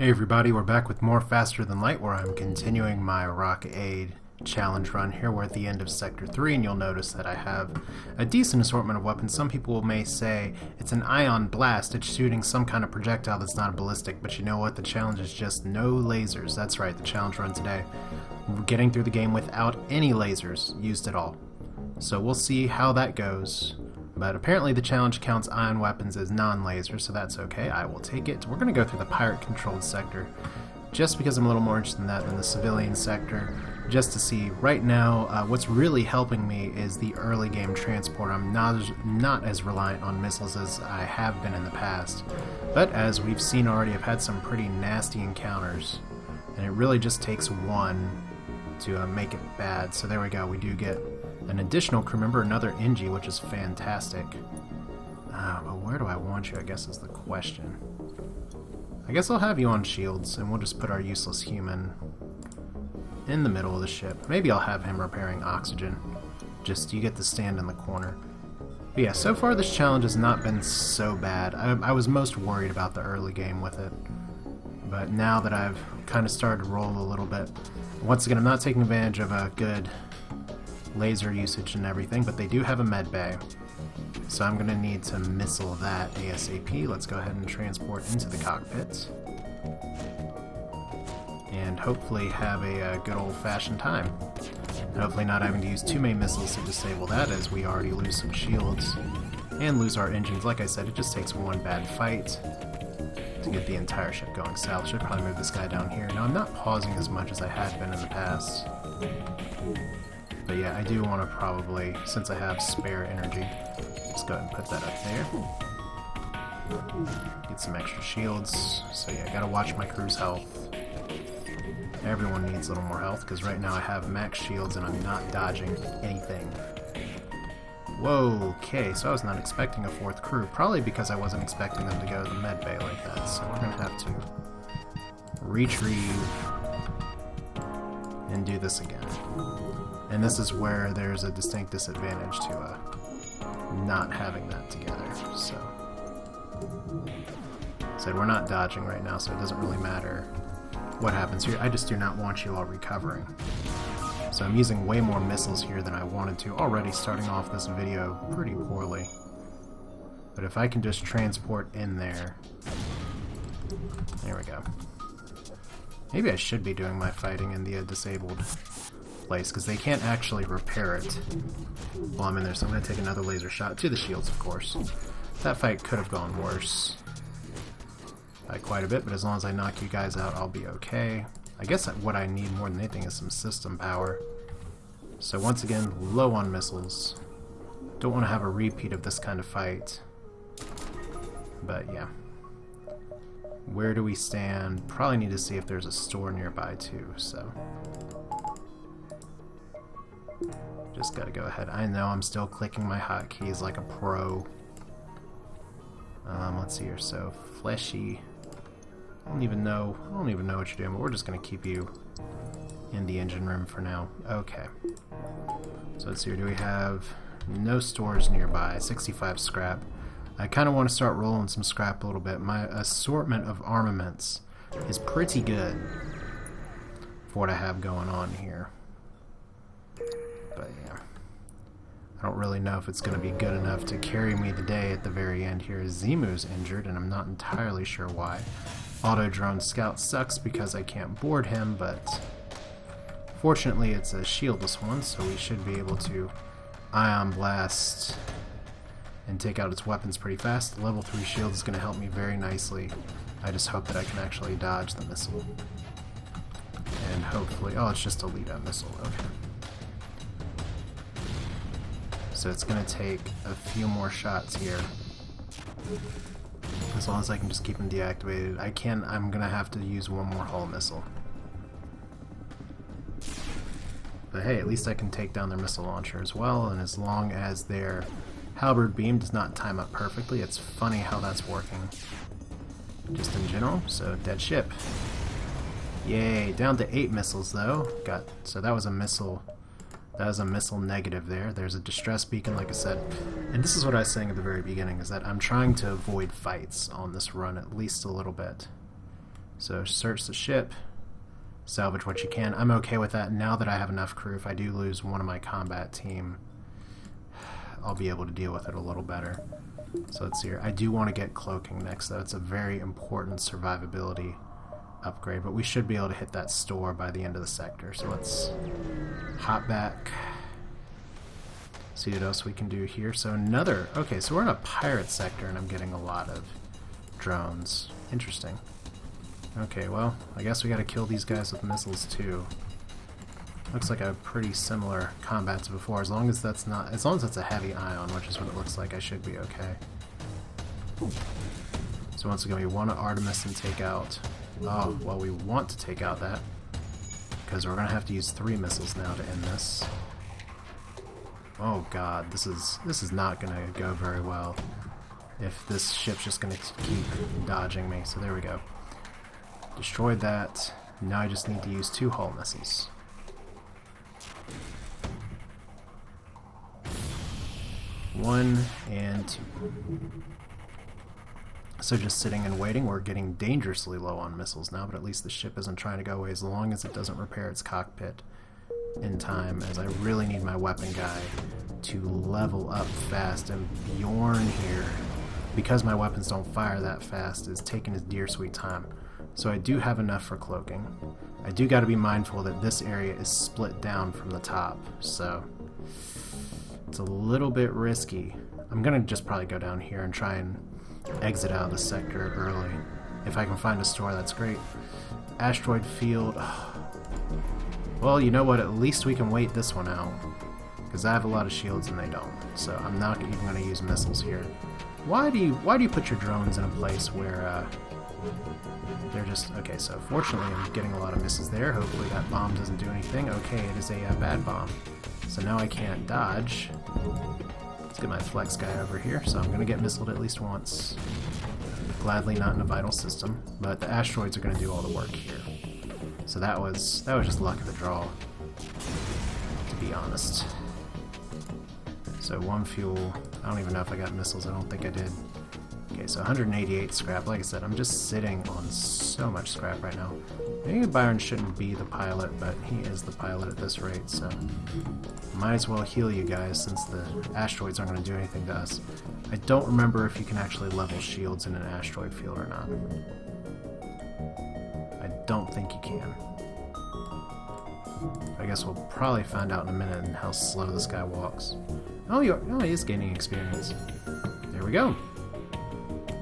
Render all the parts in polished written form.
Hey everybody, we're back with more Faster Than Light, where I'm continuing my FTL Challenge Run. Here we're at the end of Sector 3, and you'll notice that I have a decent assortment of weapons. Some people may say it's an ion blast, it's shooting some kind of projectile that's not a ballistic, but you know what? The challenge is just no lasers. That's right, the challenge run today. We're getting through the game without any lasers used at all. So we'll see how that goes. But apparently the challenge counts ion weapons as non-laser, so that's okay. I will take it. We're going to go through the pirate-controlled sector, just because I'm a little more interested in that than the civilian sector, just to see. Right now, what's really helping me is the early game transport. I'm not as reliant on missiles as I have been in the past. But as we've seen already, I've had some pretty nasty encounters, and it really just takes one to make it bad. So there we go. We do get an additional crew member, another Engie, which is fantastic. But where do I want you, I guess, is the question. I guess I'll have you on shields, and we'll just put our useless human in the middle of the ship. Maybe I'll have him repairing oxygen. Just, you get to stand in the corner. But yeah, so far this challenge has not been so bad. I was most worried about the early game with it. But now that I've kind of started to roll a little bit, once again, I'm not taking advantage of a good laser usage and everything, but they do have a med bay, so I'm going to need to missile that ASAP. Let's go ahead and transport into the cockpit and hopefully have a good old-fashioned time. And hopefully not having to use too many missiles to disable that, as we already lose some shields and lose our engines. Like I said, it just takes one bad fight to get the entire ship going south. Should probably move this guy down here. Now, I'm not pausing as much as I had been in the past. But yeah, I do want to probably, since I have spare energy, just go ahead and put that up there. Get some extra shields. So yeah, I gotta watch my crew's health. Everyone needs a little more health, because right now I have max shields and I'm not dodging anything. Whoa, okay, so I was not expecting a fourth crew, probably because I wasn't expecting them to go to the med bay like that, so we're gonna have to retrieve and do this again. And this is where there's a distinct disadvantage to not having that together. So we're not dodging right now, so it doesn't really matter what happens here. I just do not want you all recovering. So I'm using way more missiles here than I wanted to, already starting off this video pretty poorly. But if I can just transport in there. There we go. Maybe I should be doing my fighting in the disabled place, because they can't actually repair it while I'm in there, so I'm going to take another laser shot to the shields, of course. That fight could have gone worse by quite a bit, but as long as I knock you guys out, I'll be okay. I guess what I need more than anything is some system power. So once again, low on missiles. Don't want to have a repeat of this kind of fight. But yeah. Where do we stand? Probably need to see if there's a store nearby too, so just gotta go ahead. I know I'm still clicking my hotkeys like a pro. Let's see here. So fleshy. I don't even know what you're doing, but we're just gonna keep you in the engine room for now. Okay. So let's see here. Do we have no stores nearby? 65 scrap. I kind of want to start rolling some scrap a little bit. My assortment of armaments is pretty good for what I have going on here. But yeah, I don't really know if it's going to be good enough to carry me the day at the very end here. Zemu's injured, and I'm not entirely sure why. Auto drone scout sucks because I can't board him, but fortunately it's a shieldless one, so we should be able to ion blast and take out its weapons pretty fast. The level 3 shield is going to help me very nicely. I just hope that I can actually dodge the missile. And hopefully... oh, it's just a lead-up missile. Okay. So it's going to take a few more shots here. As long as I can just keep them deactivated. I'm going to have to use one more hull missile. But hey, at least I can take down their missile launcher as well, and as long as their halberd beam does not time up perfectly, it's funny how that's working. Just in general, so dead ship. Yay, down to 8 missiles though. So that was a missile. That was a missile negative there. There's a distress beacon, like I said. And this is what I was saying at the very beginning, is that I'm trying to avoid fights on this run at least a little bit. So search the ship, salvage what you can. I'm okay with that now that I have enough crew. If I do lose one of my combat team, I'll be able to deal with it a little better. So let's see here. I do want to get cloaking next, though. It's a very important survivability upgrade, but we should be able to hit that store by the end of the sector. So let's hop back, see what else we can do here. So another... Okay, so we're in a pirate sector, and I'm getting a lot of drones. Interesting. Okay, well, I guess we gotta kill these guys with missiles too. Looks like a pretty similar combat to before. As long as that's a heavy ion, which is what it looks like, I should be okay. So once again, we want to Artemis and take out... Oh, well, we want to take out that, because we're gonna have to use 3 missiles now to end this. Oh god, this is not gonna go very well if this ship's just gonna keep dodging me. So there we go. Destroyed that. Now I just need to use 2 hull missiles. One and 2. So just sitting and waiting. We're getting dangerously low on missiles now, but at least the ship isn't trying to go away as long as it doesn't repair its cockpit in time, as I really need my weapon guy to level up fast. And Bjorn here, because my weapons don't fire that fast, is taking his dear sweet time. So I do have enough for cloaking. I do got to be mindful that this area is split down from the top, so it's a little bit risky. I'm gonna just probably go down here and try and exit out of the sector early. If I can find a store, that's great. Asteroid field. Well, you know what? At least we can wait this one out, because I have a lot of shields and they don't. So I'm not even going to use missiles here. Why do you put your drones in a place where they're just... Okay, so fortunately I'm getting a lot of misses there. Hopefully that bomb doesn't do anything. Okay, it is a bad bomb. So now I can't dodge. Let's get my flex guy over here. So I'm going to get missiled at least once. Gladly not in a vital system, but the asteroids are going to do all the work here. So that was just luck of the draw, to be honest. So 1 fuel. I don't even know if I got missiles. I don't think I did. Okay, so 188 scrap. Like I said, I'm just sitting on so much scrap right now. Maybe Byron shouldn't be the pilot, but he is the pilot at this rate, so might as well heal you guys since the asteroids aren't going to do anything to us. I don't remember if you can actually level shields in an asteroid field or not. I don't think you can. I guess we'll probably find out in a minute and how slow this guy walks. Oh, he is gaining experience. There we go.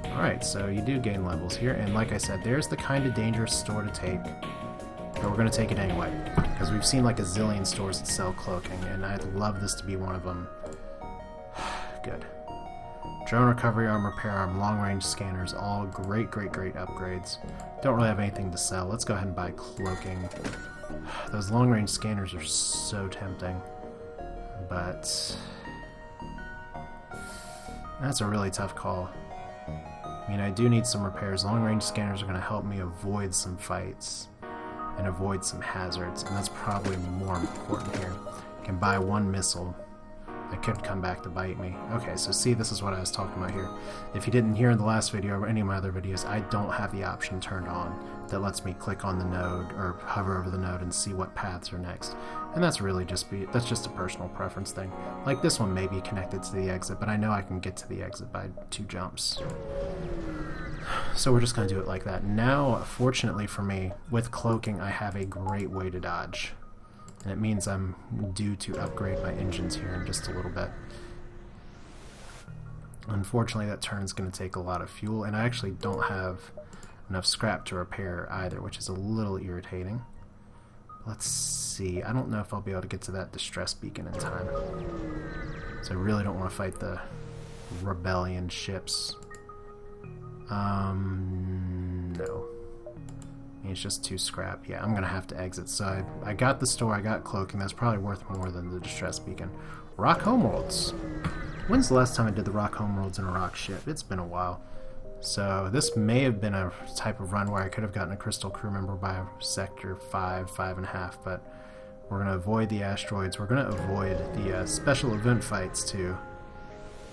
Alright, so you do gain levels here, and like I said, there's the kind of dangerous store to take, but we're going to take it anyway, because we've seen like a zillion stores that sell cloaking, and I'd love this to be one of them. Good. Drone recovery arm, repair arm, long-range scanners, all great upgrades. Don't really have anything to sell. Let's go ahead and buy cloaking. Those long-range scanners are so tempting, but that's a really tough call. I mean, I do need some repairs. Long-range scanners are going to help me avoid some fights and avoid some hazards, and that's probably more important here. I can buy 1 missile that could come back to bite me. Okay, so see, this is what I was talking about here. If you didn't hear in the last video or any of my other videos, I don't have the option turned on that lets me click on the node or hover over the node and see what paths are next. And that's really just a personal preference thing. Like this one may be connected to the exit, but I know I can get to the exit by 2 jumps. So we're just going to do it like that. Now, fortunately for me, with cloaking, I have a great way to dodge. And it means I'm due to upgrade my engines here in just a little bit. Unfortunately, that turn's going to take a lot of fuel, and I actually don't have enough scrap to repair either, which is a little irritating. Let's see. I don't know if I'll be able to get to that distress beacon in time. So I really don't want to fight the rebellion ships. No. It's just 2 scrap. Yeah, I'm gonna have to exit. So I got the store, I got cloaking. That's probably worth more than the distress beacon. Rock homeworlds. When's the last time I did the rock homeworlds in a rock ship? It's been a while. So this may have been a type of run where I could have gotten a crystal crew member by sector 5, 5.5, but we're gonna avoid the asteroids. We're gonna avoid the special event fights too.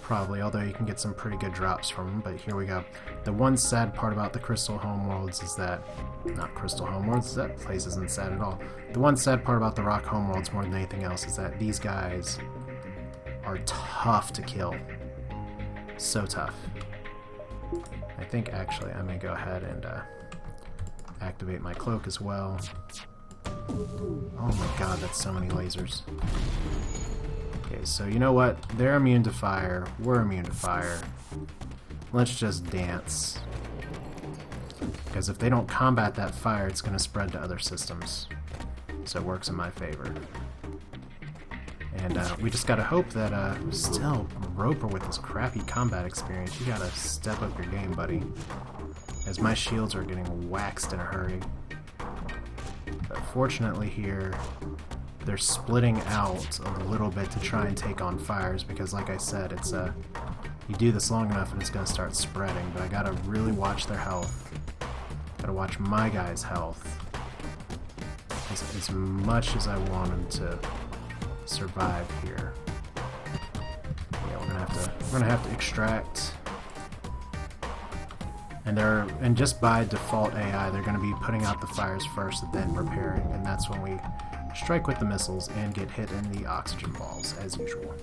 Probably, although you can get some pretty good drops from them, but here we go. The one sad part about the Crystal Homeworlds is that... Not Crystal Homeworlds, that place isn't sad at all. The one sad part about the Rock Homeworlds more than anything else is that these guys are tough to kill. So tough. I think actually I may go ahead and activate my cloak as well. Oh my god, that's so many lasers. Okay, so you know what? They're immune to fire. We're immune to fire. Let's just dance. Because if they don't combat that fire, it's going to spread to other systems. So it works in my favor. And we just gotta hope that, still, Roper with his crappy combat experience, you gotta step up your game, buddy. As my shields are getting waxed in a hurry. But fortunately here, they're splitting out a little bit to try and take on fires, because like I said, it's you do this long enough and it's gonna start spreading, but I gotta really watch their health. Gotta watch my guy's health. As much as I want him to survive here. Yeah, we're gonna have to extract. And just by default AI, they're gonna be putting out the fires first and then repairing, and that's when we strike with the missiles and get hit in the oxygen balls, as usual.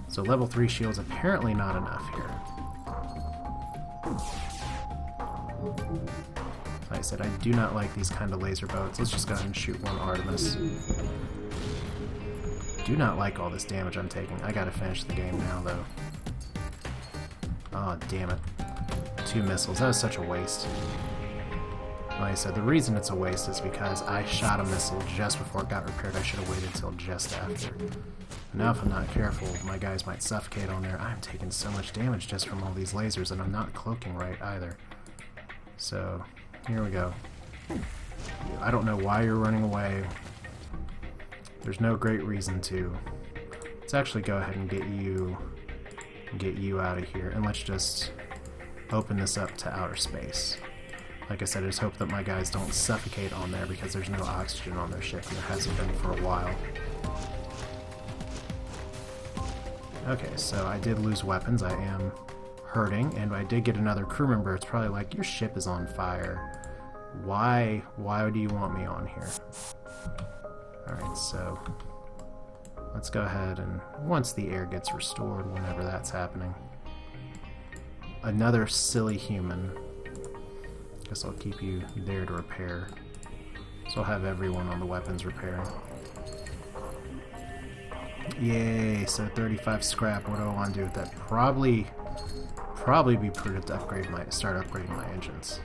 So level 3 shields apparently not enough here. Like I said, I do not like these kind of laser boats. Let's just go ahead and shoot one Artemis. Do not like all this damage I'm taking. I gotta finish the game now, though. Oh, damn it. 2 missiles. That was such a waste. Like I said, the reason it's a waste is because I shot a missile just before it got repaired. I should have waited until just after. Now if I'm not careful, my guys might suffocate on there. I'm taking so much damage just from all these lasers, and I'm not cloaking right either. So, here we go. I don't know why you're running away. There's no great reason to. Let's actually go ahead and get you out of here, and let's just open this up to outer space. Like I said, I just hope that my guys don't suffocate on there because there's no oxygen on their ship, and there hasn't been for a while. Okay, so I did lose weapons. I am hurting, and I did get another crew member. It's probably like, your ship is on fire. Why do you want me on here? Alright, so let's go ahead and once the air gets restored, whenever that's happening. Another silly human. Guess I'll keep you there to repair. So I'll have everyone on the weapons repairing. Yay, so 35 scrap. What do I want to do with that? Probably be prudent to start upgrading my engines.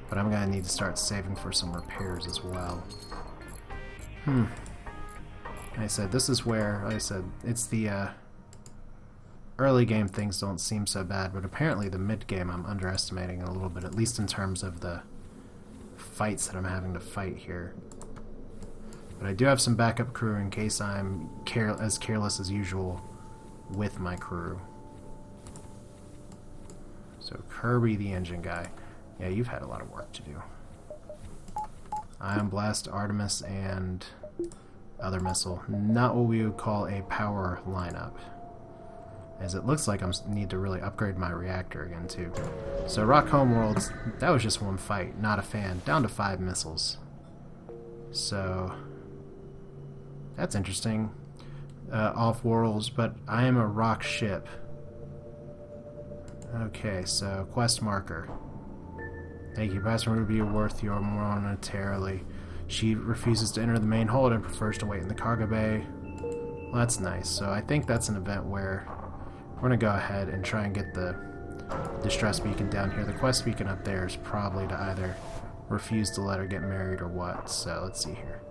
But I'm gonna need to start saving for some repairs as well. Like I said, this is where, like I said, it's the early game things don't seem so bad, but apparently the mid game I'm underestimating a little bit, at least in terms of the fights that I'm having to fight here. But I do have some backup crew in case I'm as careless as usual with my crew. So Kirby the engine guy. Yeah, you've had a lot of work to do. Ion Blast, Artemis, and other missile. Not what we would call a power lineup, as it looks like I need to really upgrade my reactor again too. So Rock Homeworlds, that was just one fight, not a fan. Down to 5 missiles. So that's interesting. Off worlds, but I am a rock ship. Okay, so quest marker. Thank you. Passenger would be worth your monetarily. She refuses to enter the main hold and prefers to wait in the cargo bay. Well, that's nice. So I think that's an event where we're going to go ahead and try and get the distress beacon down here. The quest beacon up there is probably to either refuse to let her get married or what. So let's see here.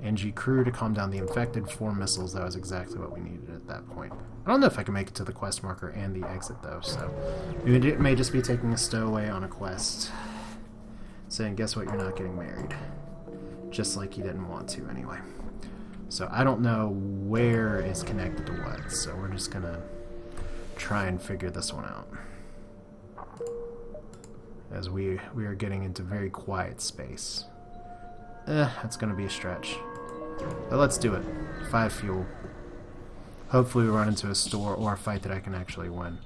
NG crew to calm down the infected. 4 missiles. That was exactly what we needed at that point. I don't know if I can make it to the quest marker and the exit though, so it may just be taking a stowaway on a quest, saying, guess what, you're not getting married. Just like you didn't want to anyway. So I don't know where it's connected to what, so we're just gonna try and figure this one out. As we are getting into very quiet space. That's gonna be a stretch. But let's do it. 5 fuel. Hopefully we run into a store or a fight that I can actually win.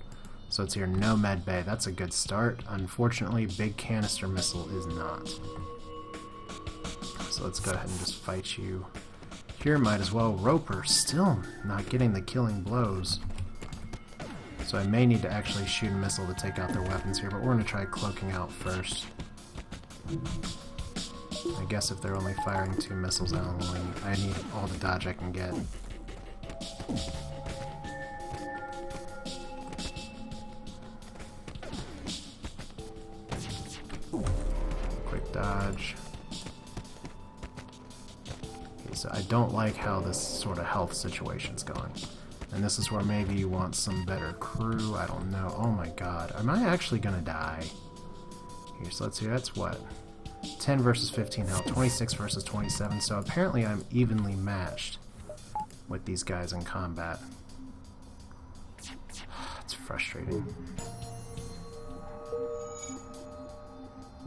So it's here, no med bay. That's a good start. Unfortunately, big canister missile is not. So let's go ahead and just fight you. Here, might as well. Roper, still not getting the killing blows. So I may need to actually shoot a missile to take out their weapons here, but we're going to try cloaking out first. I guess if they're only firing 2 missiles, I need all the dodge I can get. Quick dodge. Okay, so I don't like how this sort of health situation's going. And this is where maybe you want some better crew. I don't know. Oh my god. Am I actually gonna die? Here, so let's see. That's what? 10 versus 15 health. 26 versus 27. So apparently I'm evenly matched with these guys in combat. It's frustrating.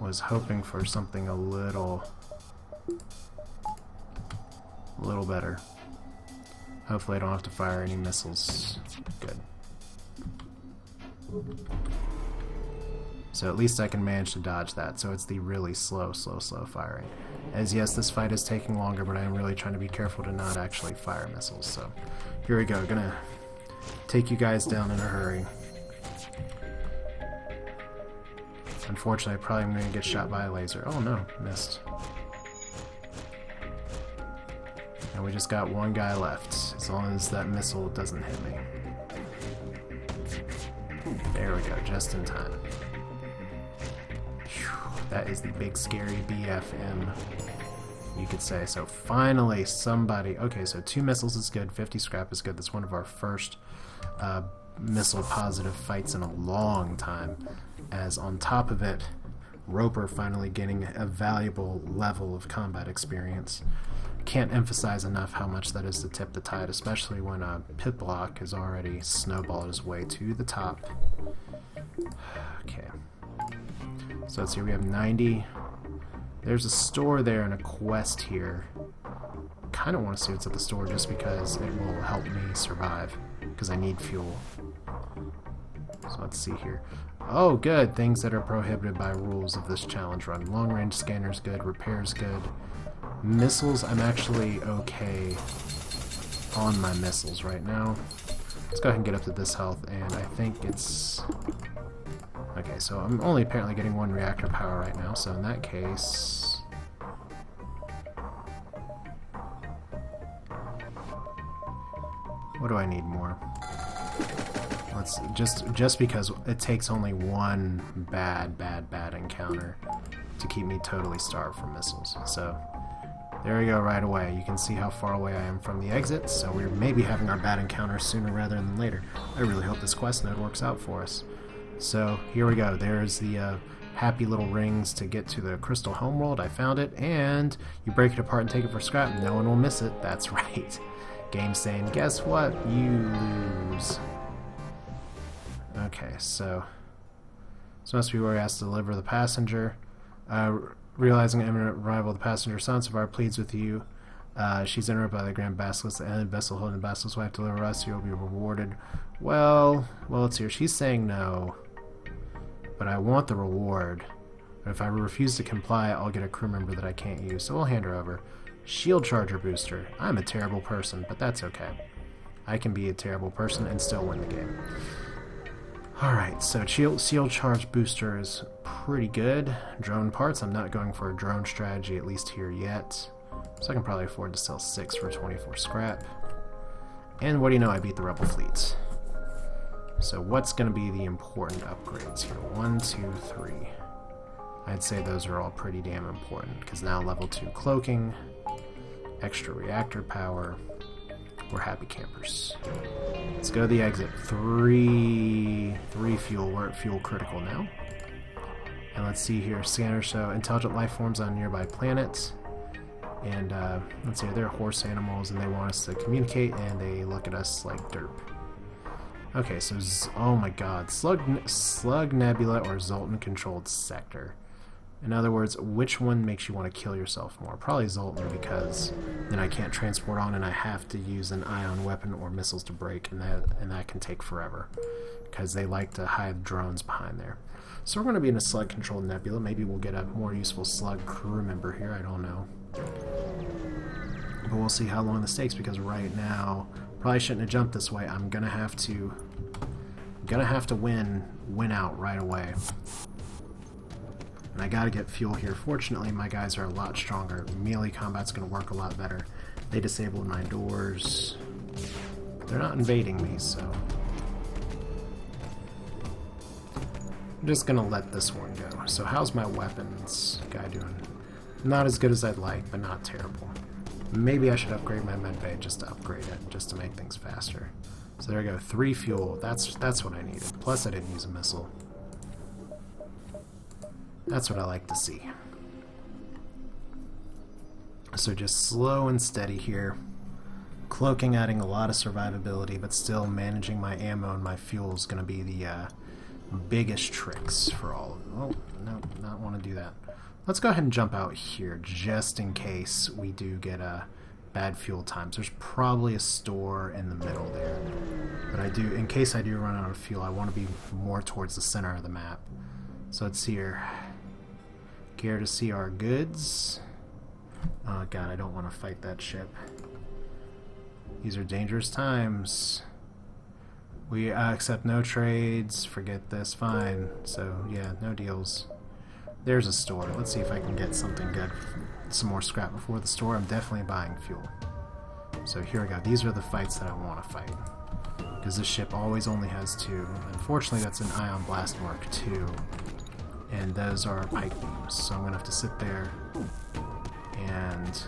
Was hoping for something a little better. Hopefully I don't have to fire any missiles. Good. So at least I can manage to dodge that. So it's the really slow firing. As yes, this fight is taking longer, but I am really trying to be careful to not actually fire missiles. So here we go. Gonna take you guys down in a hurry. Unfortunately, I probably am gonna get shot by a laser. Oh no, missed. And we just got one guy left, as long as that missile doesn't hit me. There we go, just in time. Whew, that is the big scary BFM, you could say. So finally somebody... Okay, so 2 missiles is good, 50 scrap is good. That's one of our first missile positive fights in a long time. As on top of it, Roper finally getting a valuable level of combat experience. Can't emphasize enough how much that is to tip the tide, especially when a pit block has already snowballed his way to the top. Okay. So let's see, we have 90. There's a store there and a quest here. Kind of want to see what's at the store just because it will help me survive, because I need fuel. So let's see here. Oh, good. Things that are prohibited by rules of this challenge run. Long range scanner's good. Repair's good. Missiles, I'm actually okay on my missiles right now. Let's go ahead and get up to this health, and I think it's... Okay, so I'm only apparently getting 1 reactor power right now, so in that case... What do I need more? Let's just because it takes only 1 bad encounter to keep me totally starved from missiles. So there we go right away. You can see how far away I am from the exit, so we're maybe having our bad encounter sooner rather than later. I really hope this quest node works out for us. So here we go. There's the happy little rings to get to the crystal homeworld. I found it, and you break it apart and take it for scrap. No one will miss it. That's right. Game's saying, guess what? You lose. Okay, so this must be where he has to deliver the passenger. Realizing an imminent arrival of the passenger, Sansavar pleads with you. She's interrupted by the Grand Basilisk, the enemy vessel holding the Basilisk's wife. Deliver us, you'll be rewarded. Well, it's here. She's saying no, but I want the reward. But if I refuse to comply, I'll get a crew member that I can't use, so we'll hand her over. Shield charger booster. I'm a terrible person, but that's okay. I can be a terrible person and still win the game. Alright, so shield charge booster is pretty good. Drone parts, I'm not going for a drone strategy, at least here yet. So I can probably afford to sell 6 for 24 scrap. And what do you know, I beat the Rebel fleet. So what's going to be the important upgrades here? 1, 2, 3. I'd say those are all pretty damn important, because now level 2 cloaking, extra reactor power. We're happy campers. Let's go to the exit. 3 fuel. We're at fuel critical now. And let's see here. Scanners show intelligent life forms on nearby planets. And let's see, they're horse animals and they want us to communicate and they look at us like derp. Okay, so oh my god. Slug Nebula or Zoltan controlled sector. In other words, which one makes you want to kill yourself more? Probably Zoltan, because then I can't transport on and I have to use an ion weapon or missiles to break, and that can take forever because they like to hide drones behind there. So we're going to be in a slug-controlled nebula. Maybe we'll get a more useful slug crew member here. I don't know. But we'll see how long this takes, because right now, probably shouldn't have jumped this way. I'm gonna have to win out right away. And I gotta get fuel here. Fortunately, my guys are a lot stronger. Melee combat's gonna work a lot better. They disabled my doors. They're not invading me, so I'm just gonna let this one go. So how's my weapons guy doing? Not as good as I'd like, but not terrible. Maybe I should upgrade my medbay just to upgrade it, just to make things faster. So there we go, 3 fuel. That's what I needed. Plus I didn't use a missile. That's what I like to see. So just slow and steady here. Cloaking adding a lot of survivability, but still managing my ammo and my fuel is going to be the biggest tricks for all of them. Oh, no, not want to do that. Let's go ahead and jump out here, just in case we do get bad fuel times. There's probably a store in the middle there. But in case I do run out of fuel, I want to be more towards the center of the map. So let's see here. Care to see our goods? Oh god, I don't want to fight that ship. These are dangerous times. We accept no trades. Forget this. Fine. So yeah, no deals. There's a store. Let's see if I can get something good. Some more scrap before the store. I'm definitely buying fuel. So here we go. These are the fights that I want to fight. Because this ship always only has 2. Unfortunately, that's an Ion Blast Mark II. And those are pike beams. So I'm going to have to sit there and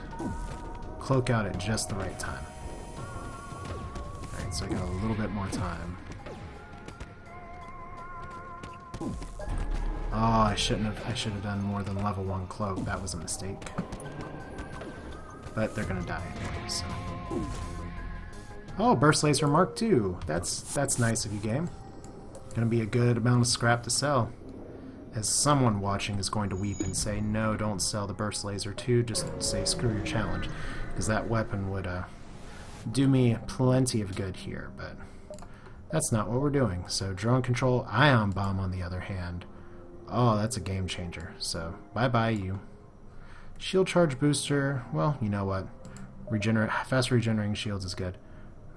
cloak out at just the right time. Alright, so I got a little bit more time. Oh, I should have done more than level 1 cloak. That was a mistake. But they're gonna die anyway, so. Oh, burst laser Mark II. That's nice of you, game. Gonna be a good amount of scrap to sell. As someone watching is going to weep and say, no, don't sell the burst laser 2, just say screw your challenge. Because that weapon would do me plenty of good here, but that's not what we're doing. So drone control, ion bomb on the other hand. Oh, that's a game changer. So, bye-bye you. Shield charge booster, well, you know what. Fast regenerating shields is good.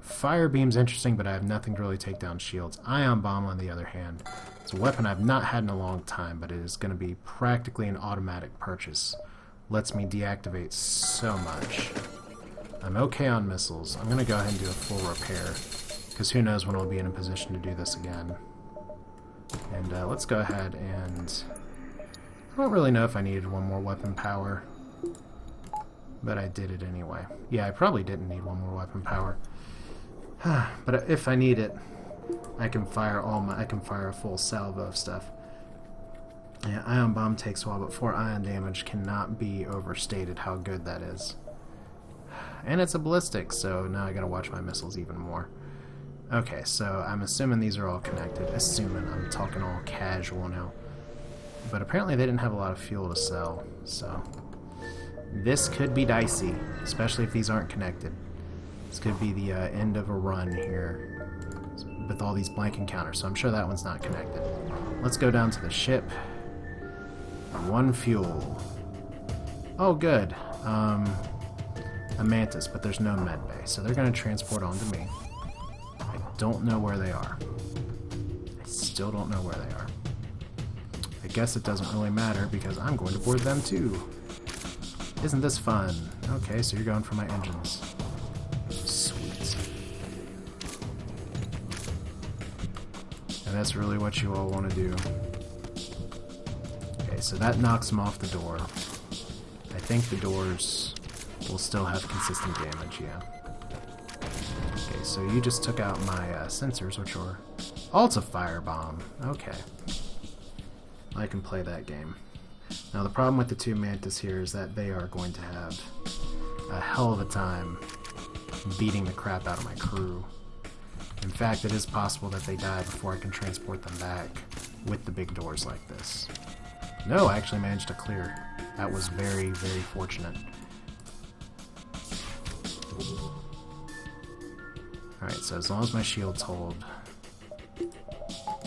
Fire beam's interesting, but I have nothing to really take down shields. Ion bomb, on the other hand, it's a weapon I've not had in a long time, but it is going to be practically an automatic purchase. Lets me deactivate so much. I'm okay on missiles. I'm going to go ahead and do a full repair, because who knows when I'll be in a position to do this again. And let's go ahead and... I don't really know if I needed 1 more weapon power, but I did it anyway. Yeah, I probably didn't need 1 more weapon power. But if I need it, I can fire a full salvo of stuff. Yeah, ion bomb takes a while, but 4 ion damage cannot be overstated how good that is. And it's a ballistic, so now I gotta watch my missiles even more. Okay, so I'm assuming these are all connected. Assuming, I'm talking all casual now. But apparently they didn't have a lot of fuel to sell, so this could be dicey, especially if these aren't connected. This could be the end of a run here with all these blank encounters, so I'm sure that one's not connected. Let's go down to the ship. 1 fuel. Oh, good. A mantis, but there's no med bay, so they're going to transport onto me. I don't know where they are. I still don't know where they are. I guess it doesn't really matter because I'm going to board them too. Isn't this fun? Okay, so you're going for my engines. Sweet. And that's really what you all want to do. Okay, so that knocks them off the door. I think the doors will still have consistent damage, yeah. Okay, so you just took out my sensors, which were... Oh, it's a firebomb. Okay. I can play that game. Now, the problem with the 2 Mantis here is that they are going to have a hell of a time beating the crap out of my crew. In fact, it is possible that they die before I can transport them back with the big doors like this. No, I actually managed to clear. That was very, very fortunate. Alright, so as long as my shield's hold...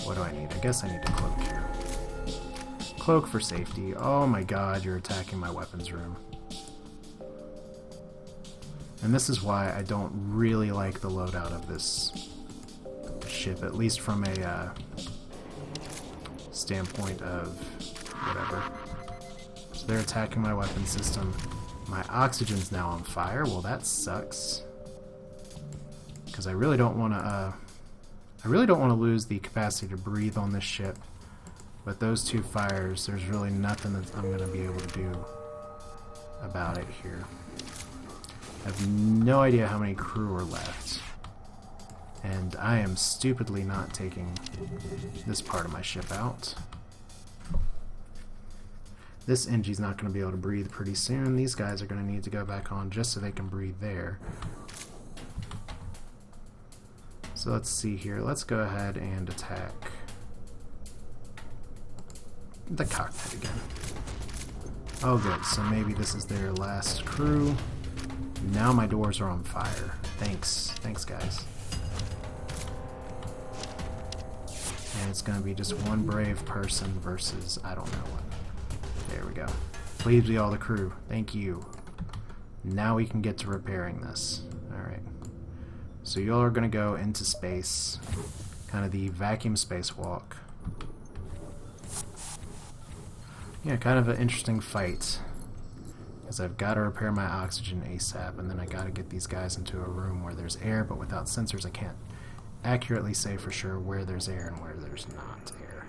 What do I need? I guess I need a cloak here. Cloak for safety. Oh my god, you're attacking my weapons room. And this is why I don't really like the loadout of this ship, at least from a standpoint of whatever. So they're attacking my weapon system. My oxygen's now on fire. Well, that sucks. Because I really don't want to lose the capacity to breathe on this ship. But those two fires, there's really nothing that I'm going to be able to do about it here. I have no idea how many crew are left. And I am stupidly not taking this part of my ship out. This NG's not going to be able to breathe pretty soon. These guys are going to need to go back on just so they can breathe there. So let's see here. Let's go ahead and attack the cockpit again. Oh good, so maybe this is their last crew. Now my doors are on fire. Thanks guys. And it's gonna be just one brave person versus I don't know what. There we go. Please be all the crew. Thank you. Now we can get to repairing this. Alright. So y'all are gonna go into space. Kind of the vacuum spacewalk. Yeah, kind of an interesting fight. Because I've got to repair my oxygen ASAP, and then I got to get these guys into a room where there's air, but without sensors I can't accurately say for sure where there's air and where there's not air.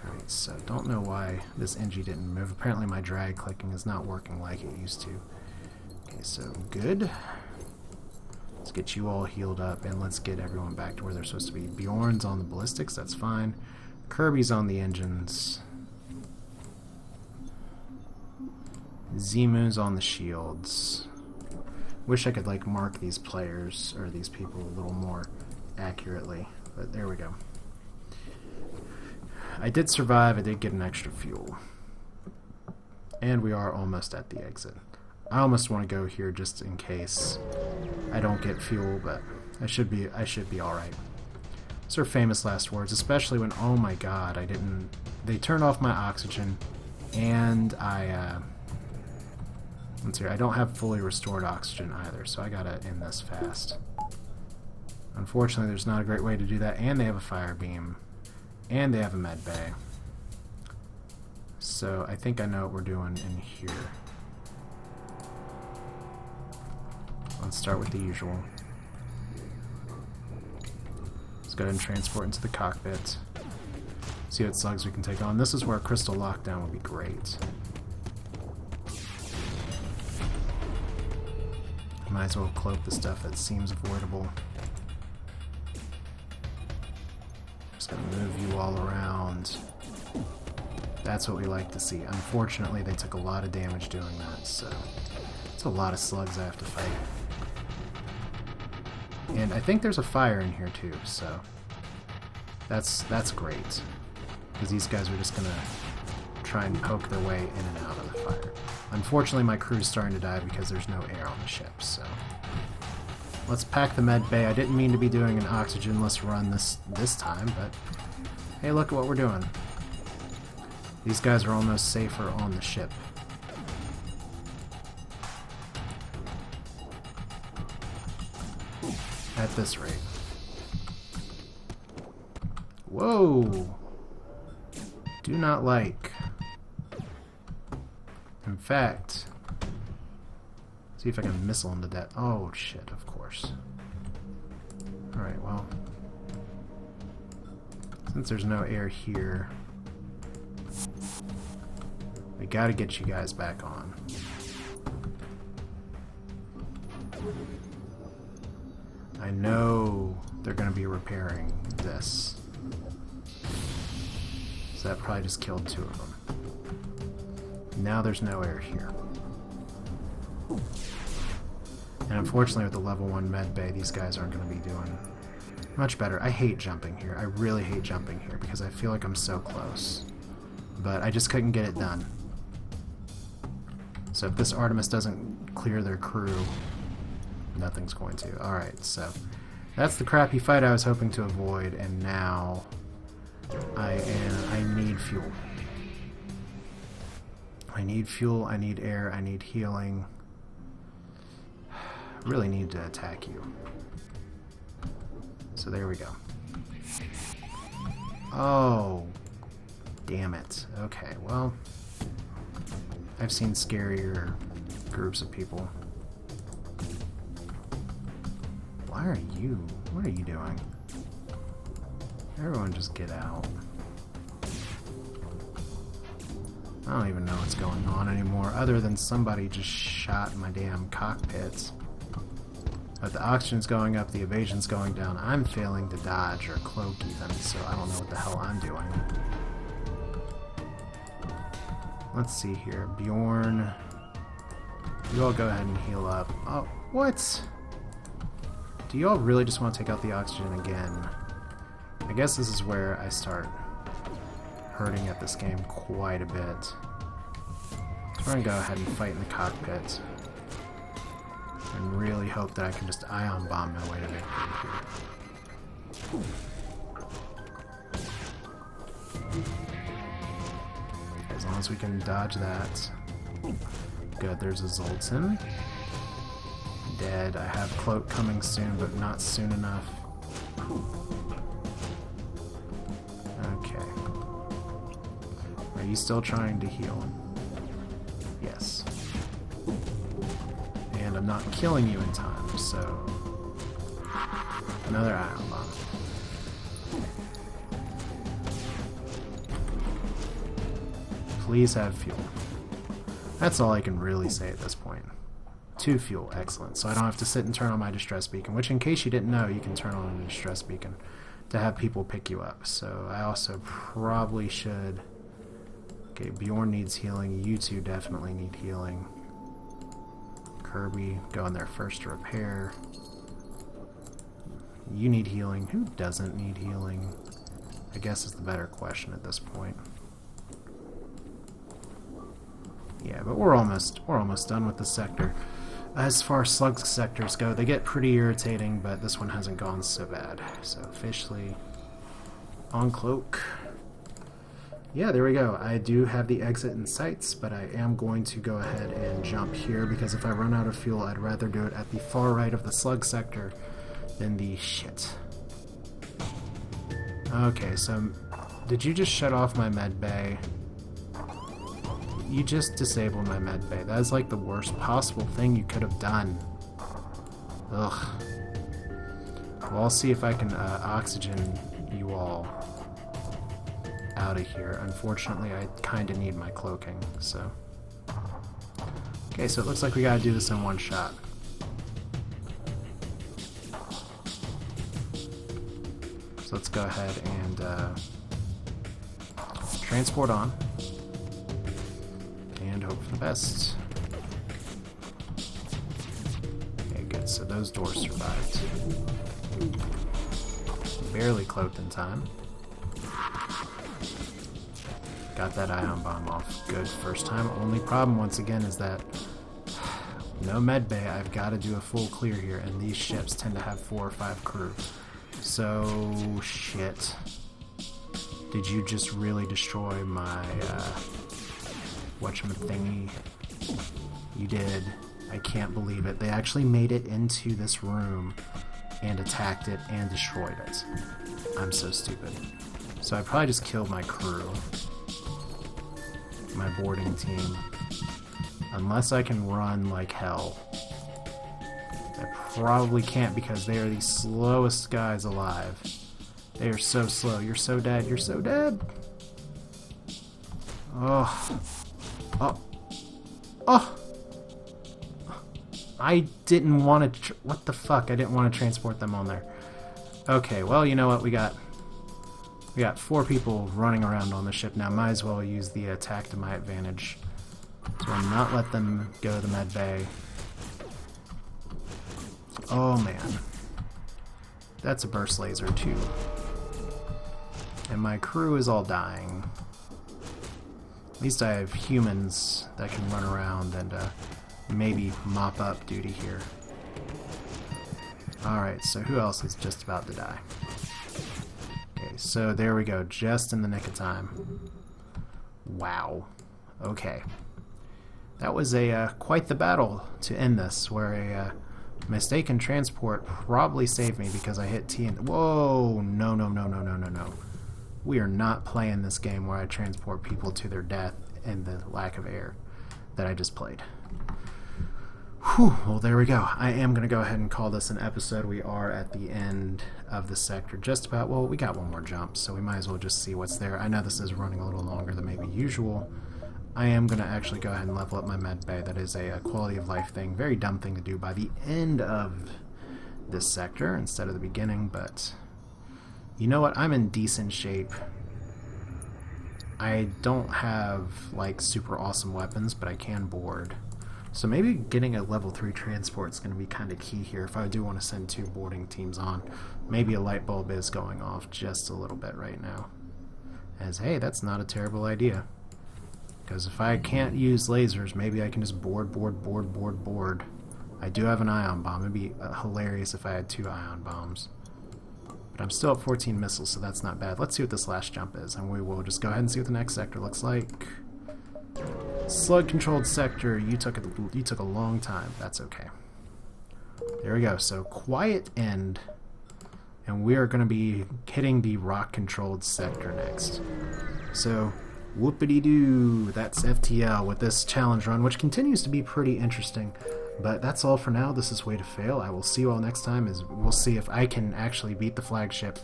Alright, so don't know why this NG didn't move. Apparently my drag clicking is not working like it used to. Okay, so good. Let's get you all healed up, and let's get everyone back to where they're supposed to be. Bjorn's on the ballistics, that's fine. Kirby's on the engines. Zemu's on the shields. Wish I could like mark these players or these people a little more accurately, but there we go. I did survive. I did get an extra fuel, and we are almost at the exit. I almost want to go here just in case I don't get fuel, but I should be all right. Those are famous last words, especially when, oh my god, they turned off my oxygen, and let's see, I don't have fully restored oxygen either, so I gotta end this fast. Unfortunately, there's not a great way to do that, and they have a fire beam, and they have a med bay. So I think I know what we're doing in here. Let's start with the usual. Let's go ahead and transport into the cockpit. See what slugs we can take on. This is where a crystal lockdown would be great. Might as well cloak the stuff that seems avoidable. Just gonna move you all around. That's what we like to see. Unfortunately, they took a lot of damage doing that, so it's a lot of slugs I have to fight. And I think there's a fire in here too, so that's great. Because these guys are just gonna try and poke their way in and out of the fire. Unfortunately, my crew's starting to die because there's no air on the ship, so let's pack the med bay. I didn't mean to be doing an oxygenless run this time, but hey, look at what we're doing. These guys are almost safer on the ship. At this rate. Whoa! Do not like. In fact, see if I can missile him to death. Oh shit, of course. Alright, well. Since there's no air here, we gotta get you guys back on. I know they're gonna be repairing this. So that probably just killed two of them. Now there's no air here. And unfortunately with the level 1 med bay, these guys aren't going to be doing much better. I hate jumping here. I really hate jumping here because I feel like I'm so close. but I just couldn't get it done. So if this Artemis doesn't clear their crew, nothing's going to. Alright, so that's the crappy fight I was hoping to avoid, and now I need fuel. I need fuel, I need air, I need healing. I really need to attack you. So there we go. Oh, damn it. Okay, well, I've seen scarier groups of people. Why are you? What are you doing? Everyone just get out. I don't even know what's going on anymore, other than somebody just shot my damn cockpits. But the oxygen's going up, the evasion's going down. I'm failing to dodge or cloak even, so I don't know what the hell I'm doing. Let's see here. Bjorn. You all go ahead and heal up. Oh, what? Do you all really just want to take out the oxygen again? I guess this is where I start hurting at this game quite a bit. So we're going to go ahead and fight in the cockpit. And really hope that I can just ion bomb my way to victory here. As long as we can dodge that. Good, there's a Zoltan. Dead. I have cloak coming soon, but not soon enough. Okay. Are you still trying to heal? Yes. And I'm not killing you in time, so another ion bomb. Please have fuel. That's all I can really say at this point. 2 fuel, excellent. So I don't have to sit and turn on my distress beacon, which in case you didn't know, you can turn on a distress beacon to have people pick you up. So I also probably should... Okay, Bjorn needs healing. You two definitely need healing. Kirby, go in there first to repair. You need healing. Who doesn't need healing? I guess is the better question at this point. Yeah, but we're almost done with the sector. As far as slug sectors go, they get pretty irritating, but this one hasn't gone so bad. So officially on cloak. Yeah, there we go. I do have the exit in sights, but I am going to go ahead and jump here because if I run out of fuel, I'd rather do it at the far right of the slug sector than the shit. Okay, so did you just shut off my med bay? You just disabled my med bay. That is like the worst possible thing you could have done. Ugh. Well, I'll see if I can oxygen you all out of here. Unfortunately, I kind of need my cloaking, so... Okay, so it looks like we gotta do this in one shot. So let's go ahead and transport on. And hope for the best. Okay, good. So those doors survived. Barely cloaked in time. Got that ion bomb off. Good. First time. Only problem, once again, is that no med bay. I've got to do a full clear here, and these ships tend to have 4 or 5 crew. So, shit. Did you just really destroy my, whatchamathingy? You did. I can't believe it. They actually made it into this room and attacked it and destroyed it. I'm so stupid. So I probably just killed my crew. My boarding team. Unless I can run like hell. I probably can't because they are the slowest guys alive. They are so slow. You're so dead. You're so dead. Oh. Oh. Oh. I didn't want to... What the fuck? I didn't want to transport them on there. Okay, well, you know what? We got 4 people running around on the ship now. Might as well use the attack to my advantage. So I'll not let them go to the med bay. Oh, man. That's a burst laser, too. And my crew is all dying. At least I have humans that can run around and maybe mop up duty here. Alright, so who else is just about to die? Okay, so there we go, just in the nick of time. Wow. Okay. That was quite the battle to end this, where a mistaken transport probably saved me because I hit T and... Whoa! No, no, no, no, no, no, no. We are not playing this game where I transport people to their death in the lack of air that I just played. Whew, well, there we go. I am going to go ahead and call this an episode. We are at the end of the sector. Just about, well, we got one more jump, so we might as well just see what's there. I know this is running a little longer than maybe usual. I am going to actually go ahead and level up my med bay. That is a quality of life thing. Very dumb thing to do by the end of this sector instead of the beginning, but you know what? I'm in decent shape. I don't have, like, super awesome weapons, but I can board. So maybe getting a level 3 transport is going to be kind of key here if I do want to send 2 boarding teams on. Maybe a light bulb is going off just a little bit right now. As, hey, that's not a terrible idea. Because if I can't use lasers, maybe I can just board. I do have an ion bomb. It'd be hilarious if I had 2 ion bombs. But I'm still at 14 missiles, so that's not bad. Let's see what this last jump is, and we will just go ahead and see what the next sector looks like. Slug-controlled sector. You took a long time. That's okay. There we go. So quiet end, and we are going to be hitting the rock-controlled sector next. So whoopity-doo. That's FTL with this challenge run, which continues to be pretty interesting. But that's all for now. This is Way to Fail. I will see you all next time. We'll see if I can actually beat the Flagship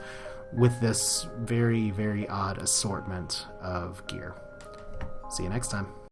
with this very, very odd assortment of gear. See you next time.